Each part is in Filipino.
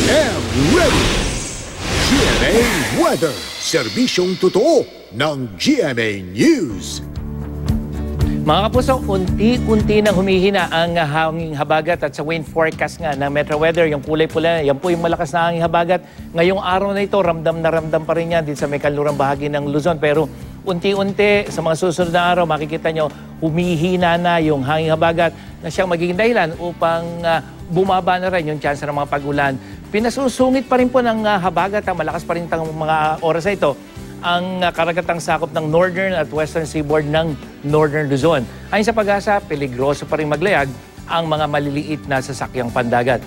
am ready! GMA Weather, serbisyong totoo ng GMA News. Mga kapuso, unti-unti nang humihina ang hanging habagat at sa wind forecast nga ng Metro Weather, yung kulay pula, yan po yung malakas na hanging habagat. Ngayong araw na ito, ramdam na ramdam pa rin yan din sa may kanlurang bahagi ng Luzon. Pero unti-unti sa mga susunod na araw, makikita nyo, humihina na yung hanging habagat na siyang magiging dahilan upang bumaba na rin yung chance ng mga pag-ulan. Pinasusungit pa rin po ng habagat, malakas pa rin ang mga oras na ito, ang karagatang sakop ng northern at western seaboard ng northern Luzon. Ayon sa Pag-asa, peligroso pa rin maglayag ang mga maliliit na sasakyang pandagat.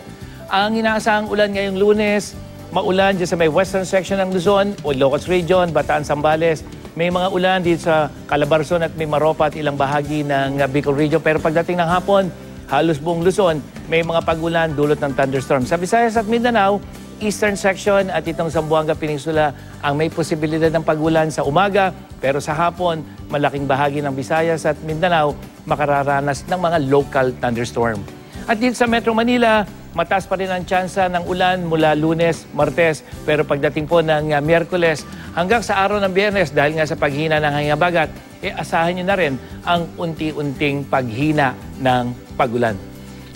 Ang inaasahang ulan ngayong Lunes, maulan dyan sa may western section ng Luzon o Ilocos Region, Bataan, Zambales. May mga ulan dito sa Calabarzon at Mimaropa at ilang bahagi ng Bicol Region. Pero pagdating ng hapon, halos buong Luzon, may mga pag-ulan dulot ng thunderstorm. Sa Visayas at Mindanao, eastern section at itong Zamboanga Peninsula ang may posibilidad ng pag-ulan sa umaga, pero sa hapon, malaking bahagi ng Visayas at Mindanao makararanas ng mga local thunderstorm. At dito sa Metro Manila, mataas pa rin ang tsansa ng ulan mula Lunes, Martes, pero pagdating po ng Miyerkules hanggang sa araw ng Biyernes, dahil nga sa paghina ng hanging habagat, asahan nyo na rin ang unti-unting paghina ng pag-ulan.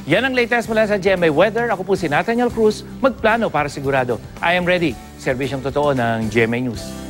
Yan ang latest mula sa GMA Weather. Ako po si Nathaniel Cruz, magplano para sigurado. I am ready. Serbisyong totoo ng GMA News.